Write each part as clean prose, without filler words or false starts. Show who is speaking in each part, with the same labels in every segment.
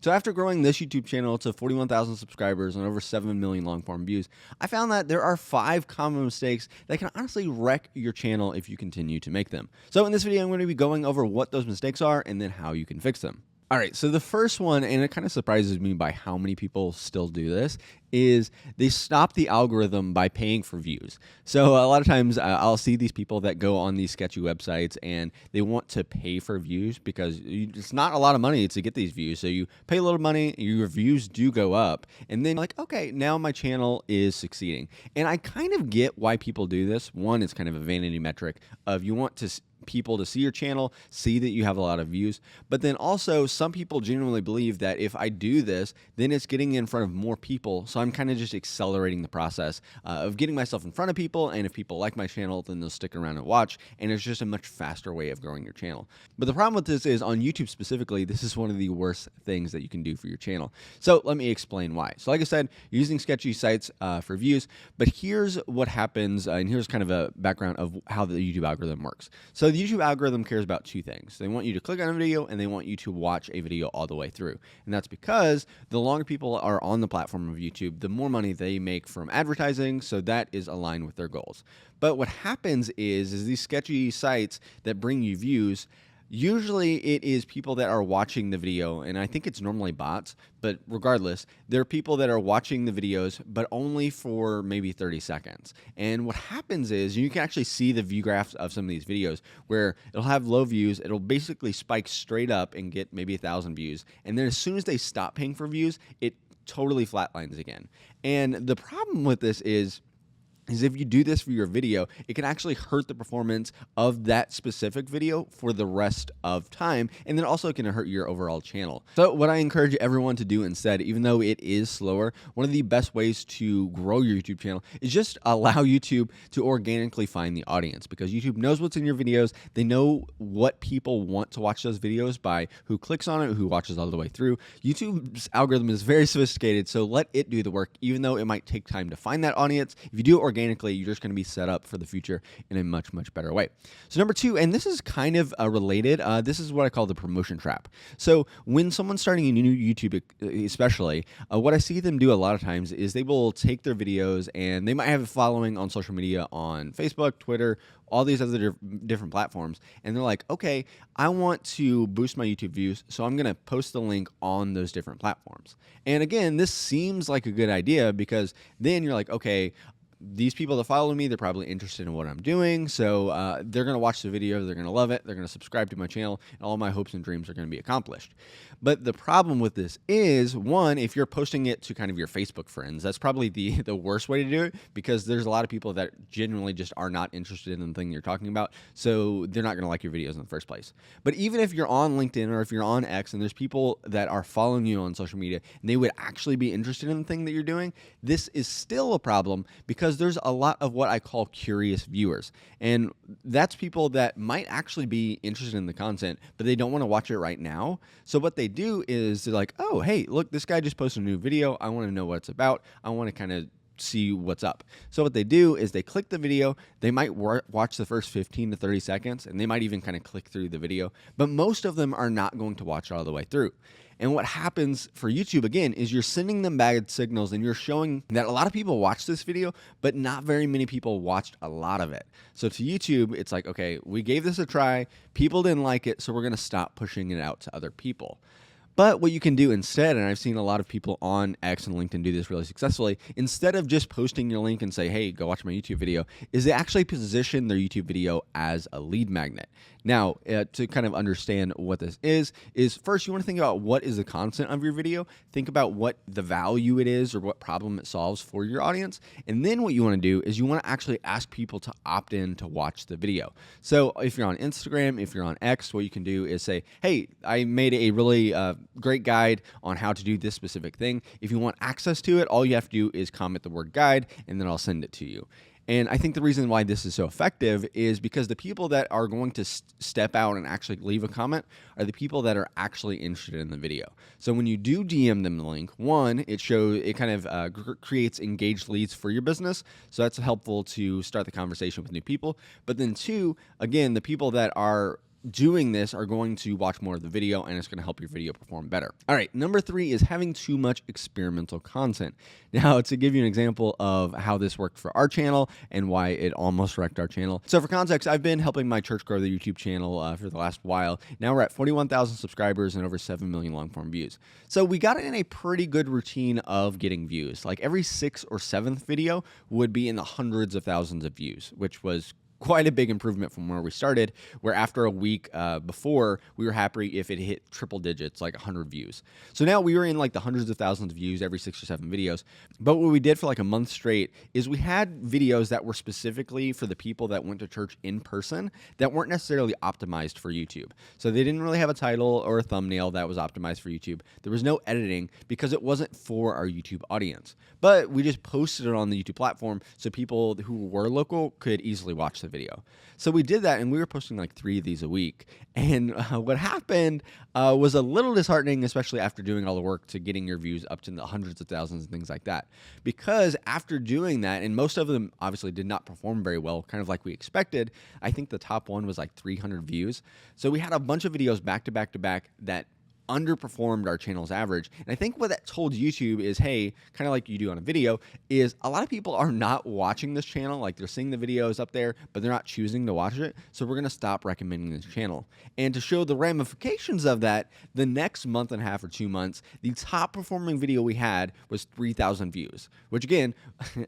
Speaker 1: So after growing this YouTube channel to 41,000 subscribers and over 7 million long form views, I found that there are 5 common mistakes that can honestly wreck your channel if you continue to make them. So in this video, I'm going to be going over what those mistakes are and then how you can fix them. All right, so the first one, and it kind of surprises me by how many people still do this, is they stop the algorithm by paying for views. So a lot of times I'll see these people that go on these sketchy websites and they want to pay for views because it's not a lot of money to get these views. So you pay a little money, your views do go up, and then like, okay, now my channel is succeeding. And I kind of get why people do this. One, it's kind of a vanity metric of you want people to see your channel, see that you have a lot of views. But then also some people genuinely believe that if I do this, then it's getting in front of more people. So I'm kind of just accelerating the process of getting myself in front of people. And if people like my channel, then they'll stick around and watch. And it's just a much faster way of growing your channel. But the problem with this is on YouTube specifically, this is one of the worst things that you can do for your channel. So let me explain why. So like I said, you're using sketchy sites for views, but here's what happens. And here's kind of a background of how the YouTube algorithm works. So the YouTube algorithm cares about 2 things. They want you to click on a video and they want you to watch a video all the way through. And that's because the longer people are on the platform of YouTube, the more money they make from advertising. So that is aligned with their goals. But what happens is these sketchy sites that bring you views, usually it is people that are watching the video, and I think it's normally bots, but regardless, there are people that are watching the videos, but only for maybe 30 seconds. And what happens is you can actually see the view graphs of some of these videos where it'll have low views, it'll basically spike straight up and get maybe 1,000 views. And then as soon as they stop paying for views, it totally flatlines again. And the problem with this is if you do this for your video, it can actually hurt the performance of that specific video for the rest of time. And then also it can hurt your overall channel. So what I encourage everyone to do instead, even though it is slower, one of the best ways to grow your YouTube channel is just allow YouTube to organically find the audience, because YouTube knows what's in your videos. They know what people want to watch those videos by who clicks on it, who watches all the way through. YouTube's algorithm is very sophisticated, so let it do the work, even though it might take time to find that audience. If you do it organically, you're just going to be set up for the future in a much, much better way. So number 2, and this is kind of related, this is what I call the promotion trap. So when someone's starting a new YouTube, especially, what I see them do a lot of times is they will take their videos and they might have a following on social media, on Facebook, Twitter, all these other different platforms. And they're like, okay, I want to boost my YouTube views, so I'm going to post the link on those different platforms. And again, this seems like a good idea because then you're like, okay, these people that follow me, they're probably interested in what I'm doing. So they're going to watch the video. They're going to love it. They're going to subscribe to my channel, and all my hopes and dreams are going to be accomplished. But the problem with this is, one, if you're posting it to kind of your Facebook friends, that's probably the worst way to do it, because there's a lot of people that genuinely just are not interested in the thing you're talking about. So they're not going to like your videos in the first place. But even if you're on LinkedIn or if you're on X and there's people that are following you on social media and they would actually be interested in the thing that you're doing, this is still a problem because there's a lot of what I call curious viewers. And that's people that might actually be interested in the content, but they don't want to watch it right now. So what they do is they're like, oh, hey, look, this guy just posted a new video. I want to know what it's about. I want to kind of see what's up. So what they do is they click the video. They might watch the first 15 to 30 seconds, and they might even kind of click through the video. But most of them are not going to watch all the way through. And what happens for YouTube, again, is you're sending them bad signals and you're showing that a lot of people watched this video, but not very many people watched a lot of it. So to YouTube, it's like, okay, we gave this a try. People didn't like it, so we're going to stop pushing it out to other people. But what you can do instead, and I've seen a lot of people on X and LinkedIn do this really successfully, instead of just posting your link and say, hey, go watch my YouTube video, is they actually position their YouTube video as a lead magnet. Now, to kind of understand what this is first you want to think about what is the content of your video. Think about what the value it is or what problem it solves for your audience. And then what you want to do is you want to actually ask people to opt in to watch the video. So if you're on Instagram, if you're on X, what you can do is say, hey, I made a really great guide on how to do this specific thing. If you want access to it, all you have to do is comment the word guide, and then I'll send it to you. And I think the reason why this is so effective is because the people that are going to step out and actually leave a comment are the people that are actually interested in the video. So when you do DM them the link, one, it kind of creates engaged leads for your business. So that's helpful to start the conversation with new people. But then two, again, the people that are doing this are going to watch more of the video, and it's going to help your video perform better. All right, number 3 is having too much experimental content. Now, to give you an example of how this worked for our channel and why it almost wrecked our channel. So for context, I've been helping my church grow the YouTube channel for the last while. Now we're at 41,000 subscribers and over 7 million long form views. So we got in a pretty good routine of getting views. Like every 6th or 7th video would be in the hundreds of thousands of views, which was quite a big improvement from where we started, where after a week before, we were happy if it hit triple digits, like 100 views. So now we were in like the hundreds of thousands of views every 6 or 7 videos. But what we did for like a month straight is we had videos that were specifically for the people that went to church in person that weren't necessarily optimized for YouTube. So they didn't really have a title or a thumbnail that was optimized for YouTube. There was no editing because it wasn't for our YouTube audience. But we just posted it on the YouTube platform so people who were local could easily watch the video. So we did that, and we were posting like 3 of these a week. And what happened was a little disheartening, especially after doing all the work to getting your views up to the hundreds of thousands and things like that. Because after doing that, and most of them obviously did not perform very well, kind of like we expected, I think the top one was like 300 views. So we had a bunch of videos back to back to back that underperformed our channel's average. And I think what that told YouTube is, hey, kind of like you do on a video, is a lot of people are not watching this channel. Like they're seeing the videos up there, but they're not choosing to watch it. So we're going to stop recommending this channel. And to show the ramifications of that, the next month and a half or 2 months, the top performing video we had was 3,000 views, which again,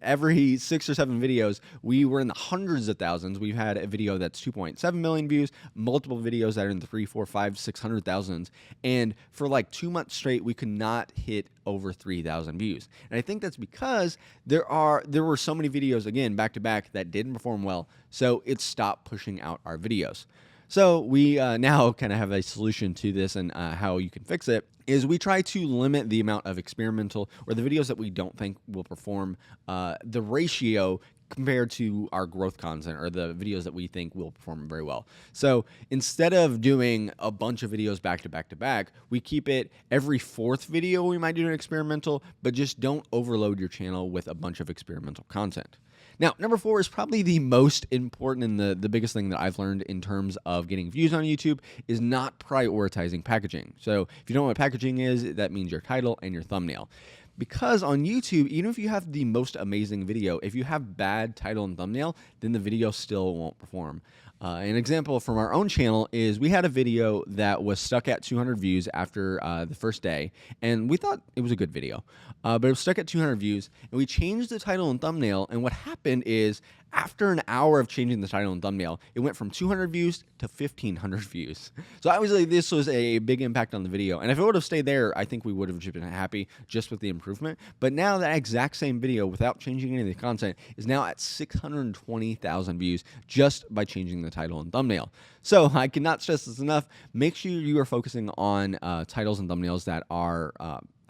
Speaker 1: every 6 or 7 videos, we were in the hundreds of thousands. We've had a video that's 2.7 million views, multiple videos that are in the 3, 4, 5, 600,000. And for like 2 months straight, we could not hit over 3,000 views. And I think that's because there were so many videos, again, back to back, that didn't perform well. So it stopped pushing out our videos. So we now kind of have a solution to this, and how you can fix it is we try to limit the amount of experimental or the videos that we don't think will perform, the ratio compared to our growth content or the videos that we think will perform very well. So instead of doing a bunch of videos back to back to back, we keep it every 4th video we might do an experimental, but just don't overload your channel with a bunch of experimental content. Now, number 4 is probably the most important and the biggest thing that I've learned in terms of getting views on YouTube is not prioritizing packaging. So if you don't know what packaging is, that means your title and your thumbnail. Because on YouTube, even if you have the most amazing video, if you have bad title and thumbnail, then the video still won't perform. An example from our own channel is we had a video that was stuck at 200 views after the first day, and we thought it was a good video, but it was stuck at 200 views, and we changed the title and thumbnail, and what happened is after an hour of changing the title and thumbnail, it went from 200 views to 1,500 views. So obviously this was a big impact on the video, and if it would have stayed there, I think we would have just been happy just with the improvement. But now that exact same video, without changing any of the content, is now at 620,000 views just by changing the title and thumbnail. So I cannot stress this enough. Make sure you are focusing on titles and thumbnails that are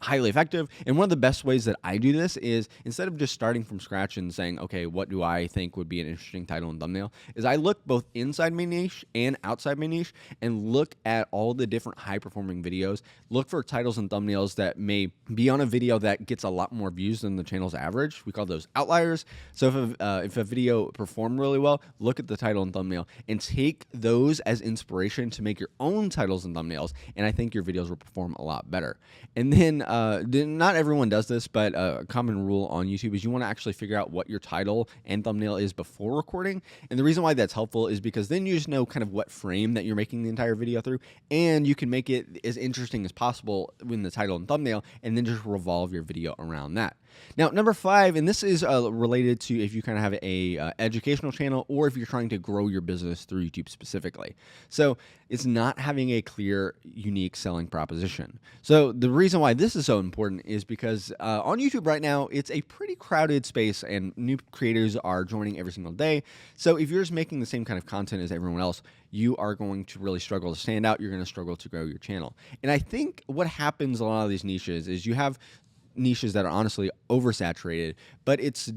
Speaker 1: highly effective. And one of the best ways that I do this is instead of just starting from scratch and saying, okay, what do I think would be an interesting title and thumbnail, is I look both inside my niche and outside my niche and look at all the different high performing videos, look for titles and thumbnails that may be on a video that gets a lot more views than the channel's average. We call those outliers. So if a video performed really well, look at the title and thumbnail and take those as inspiration to make your own titles and thumbnails. And I think your videos will perform a lot better. And then not everyone does this, but a common rule on YouTube is you want to actually figure out what your title and thumbnail is before recording. And the reason why that's helpful is because then you just know kind of what frame that you're making the entire video through, and you can make it as interesting as possible in the title and thumbnail, and then just revolve your video around that. Now, number 5, and this is related to if you kind of have a educational channel or if you're trying to grow your business through YouTube specifically. So it's not having a clear, unique selling proposition. So the reason why this is so important is because on YouTube right now, it's a pretty crowded space and new creators are joining every single day. So if you're just making the same kind of content as everyone else, you are going to really struggle to stand out. You're going to struggle to grow your channel. And I think what happens in a lot of these niches is you have niches that are honestly oversaturated, but it's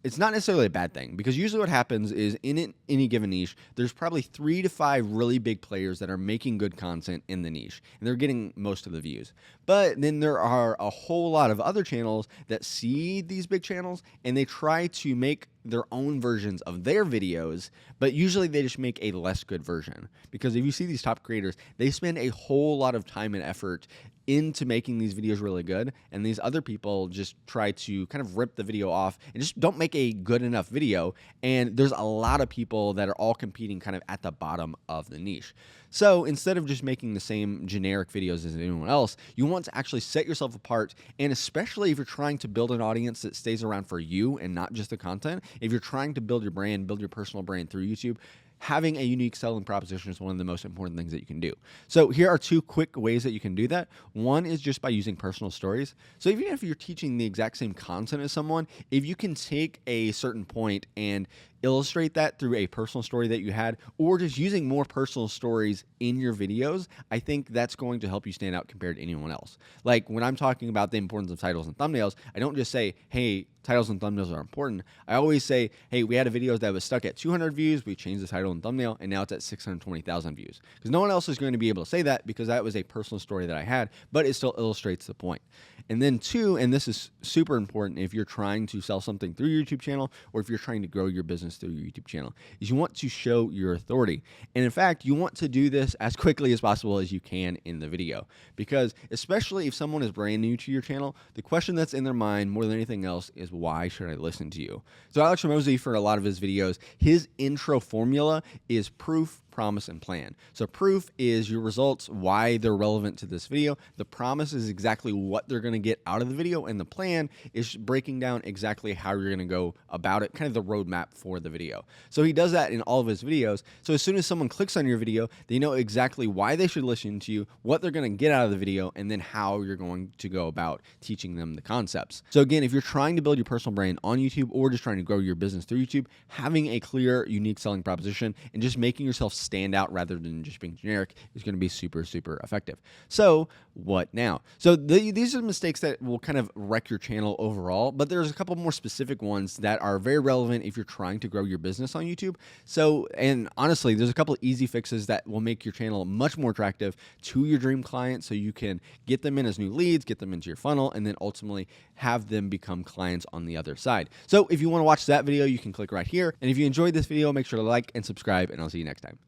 Speaker 1: it's not necessarily a bad thing, because usually what happens is any given niche, there's probably 3 to 5 really big players that are making good content in the niche, and they're getting most of the views. But then there are a whole lot of other channels that see these big channels and they try to make their own versions of their videos, but usually they just make a less good version. Because if you see these top creators, they spend a whole lot of time and effort into making these videos really good, and these other people just try to kind of rip the video off and just don't make a good enough video. And there's a lot of people that are all competing kind of at the bottom of the niche. So instead of just making the same generic videos as anyone else, you want to actually set yourself apart. And especially if you're trying to build an audience that stays around for you and not just the content, if you're trying to build your brand, build your personal brand through YouTube, having a unique selling proposition is one of the most important things that you can do. So here are 2 quick ways that you can do that. One is just by using personal stories. So even if you're teaching the exact same content as someone, if you can take a certain point and illustrate that through a personal story that you had, or just using more personal stories in your videos, I think that's going to help you stand out compared to anyone else. Like when I'm talking about the importance of titles and thumbnails, I don't just say, hey, titles and thumbnails are important. I always say, hey, we had a video that was stuck at 200 views. We changed the title and thumbnail, and now it's at 620,000 views. Because no one else is going to be able to say that, because that was a personal story that I had, but it still illustrates the point. And then 2, and this is super important if you're trying to sell something through your YouTube channel, or if you're trying to grow your business through your YouTube channel, is you want to show your authority. And in fact, you want to do this as quickly as possible as you can in the video, because especially if someone is brand new to your channel, the question that's in their mind more than anything else is, why should I listen to you? So Alex Hormozi, for a lot of his videos, his intro formula is proof, promise, and plan. So proof is your results, why they're relevant to this video. The promise is exactly what they're going to get out of the video, and the plan is breaking down exactly how you're going to go about it, kind of the roadmap for the video. So he does that in all of his videos. So as soon as someone clicks on your video, they know exactly why they should listen to you, what they're going to get out of the video, and then how you're going to go about teaching them the concepts. So again, if you're trying to build your personal brand on YouTube, or just trying to grow your business through YouTube, having a clear, unique selling proposition and just making yourself stand out rather than just being generic is going to be super, super effective. So what now? So these are the mistakes that will kind of wreck your channel overall, but there's a couple more specific ones that are very relevant if you're trying to grow your business on YouTube. So, and honestly, there's a couple of easy fixes that will make your channel much more attractive to your dream client, so you can get them in as new leads, get them into your funnel, and then ultimately have them become clients on the other side. So if you want to watch that video, you can click right here. And if you enjoyed this video, make sure to like and subscribe, and I'll see you next time.